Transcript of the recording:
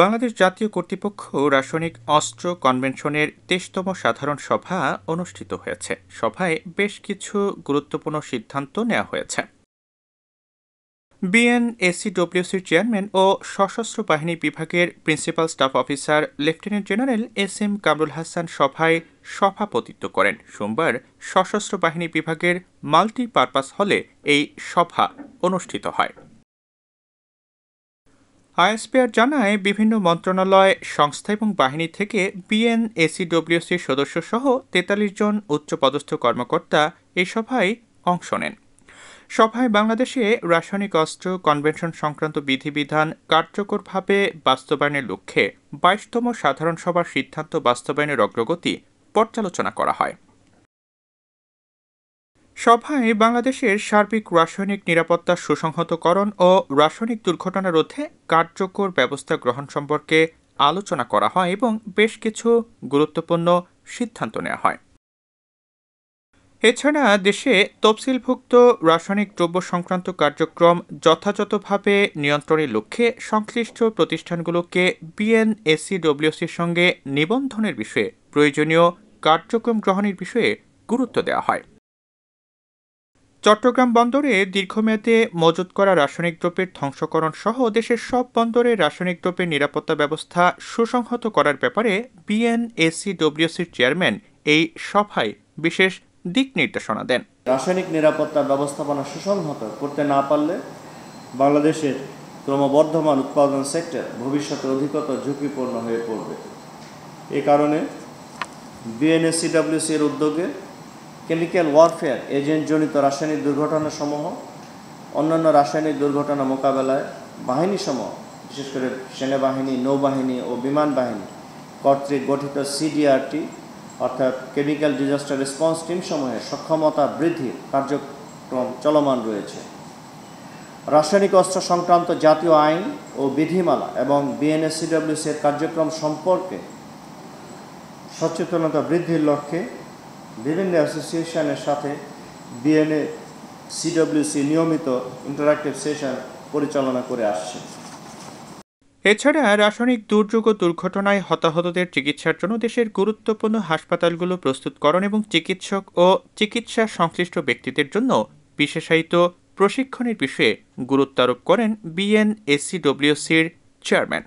বাংলাদেশ জাতীয় কর্তৃপক্ষ রাসায়নিক অস্ত্র কনভেনশনের ২৩তম সাধারণ সভা অনুষ্ঠিত হয়েছে। সভায় বেশ কিছু গুরুত্বপূর্ণ সিদ্ধান্ত নেওয়া হয়েছে। বিএনএসিডব্লিউসির চেয়ারম্যান ও সশস্ত্র বাহিনী বিভাগের principal staff officer lieutenant general S M Kamrul Hasan সভায় সভাপতিত্ব করেন। সোমবার সশস্ত্র বাহিনী বিভাগের মাল্টিপারপাস হলে এই সভা অনুষ্ঠিত হয়। আইএসপিআর জানায়, বিভিন্ন মন্ত্রণালয়, সংস্থা এবং বাহিনী থেকে বিএনএসিডব্লিউসির সদস্যসহ ৪৩ জন উচ্চপদস্থ কর্মকর্তা এই সভায় অংশ নেন। সভায় বাংলাদেশে রাসায়নিক অস্ত্র কনভেনশন সংক্রান্ত বিধিবিধান কার্যকরভাবে বাস্তবায়নের লক্ষ্যে ২২তম সাধারণ সভার সিদ্ধান্ত বাস্তবায়নের অগ্রগতি পর্যালোচনা করা হয়। সভায় বাংলাদেশের সার্বিক রাসায়নিক নিরাপত্তা সুসংহতকরণ ও রাসায়নিক দুর্ঘটনা রোধে কার্যকর ব্যবস্থা গ্রহণ সম্পর্কে আলোচনা করা হয় এবং বেশ কিছু গুরুত্বপূর্ণ সিদ্ধান্ত নেওয়া হয়। এছাড়া দেশে তফসিলভুক্ত রাসায়নিক দ্রব্য সংক্রান্ত কার্যক্রম যথাযথভাবে নিয়ন্ত্রণের লক্ষ্যে সংশ্লিষ্ট প্রতিষ্ঠানগুলোকে বিএনএসিডব্লিউসির সঙ্গে নিবন্ধনের বিষয়ে প্রয়োজনীয় কার্যক্রম গ্রহণের বিষয়ে গুরুত্ব দেওয়া হয়। চট্টগ্রাম বন্দরে দীর্ঘমেয়াদে মজুত করা রাসায়নিক দ্রব্যের ধ্বংসকরণ সহ দেশের সব বন্দরে রাসায়নিক দ্রব্যের নিরাপত্তা ব্যবস্থা সুসংহত করার ব্যাপারে বিএনএসিডব্লিউসির চেয়ারম্যান এই সভায় বিশেষ দিক নির্দেশনা দেন। রাসায়নিক নিরাপত্তা ব্যবস্থাপনা সুসংহত করতে না পারলে বাংলাদেশের ক্রমবর্ধমান উৎপাদন সেক্টর ভবিষ্যতে অধিকতর ঝুঁকিপূর্ণ হয়ে পড়বে। এ কারণে বিএনএসিডব্লিউসির উদ্যোগে কেমিক্যাল ওয়ারফেয়ার এজেন্টজনিত রাসায়নিক দুর্ঘটনাসমূহ, অন্যান্য রাসায়নিক দুর্ঘটনা মোকাবেলায় বাহিনীসমূহ, বিশেষ করে সেনাবাহিনী, নৌবাহিনী ও বিমান বাহিনী কর্তৃক গঠিত সিডিআরটি অর্থাৎ কেমিক্যাল ডিজাস্টার রেসপন্স টিমসমূহের সক্ষমতা বৃদ্ধির কার্যক্রম চলমান রয়েছে। রাসায়নিক অস্ত্র সংক্রান্ত জাতীয় আইন ও বিধিমালা এবং বিএনএসিডব্লিউসির কার্যক্রম সম্পর্কে সচেতনতা বৃদ্ধির লক্ষ্যে বিভিন্ন অ্যাসোসিয়েশনের সাথে বিএনএসিডব্লিউসি নিয়মিত ইন্টারঅ্যাক্টিভ সেশন পরিচালনা করে আসছে। এছাড়া রাসায়নিক দুর্যোগ ও দুর্ঘটনায় হতাহতদের চিকিৎসার জন্য দেশের গুরুত্বপূর্ণ হাসপাতালগুলো প্রস্তুতকরণ এবং চিকিৎসক ও চিকিৎসা সংশ্লিষ্ট ব্যক্তিদের জন্য বিশেষায়িত প্রশিক্ষণের বিষয়ে গুরুত্ব আরোপ করেন বিএনএসিডব্লিউসির চেয়ারম্যান।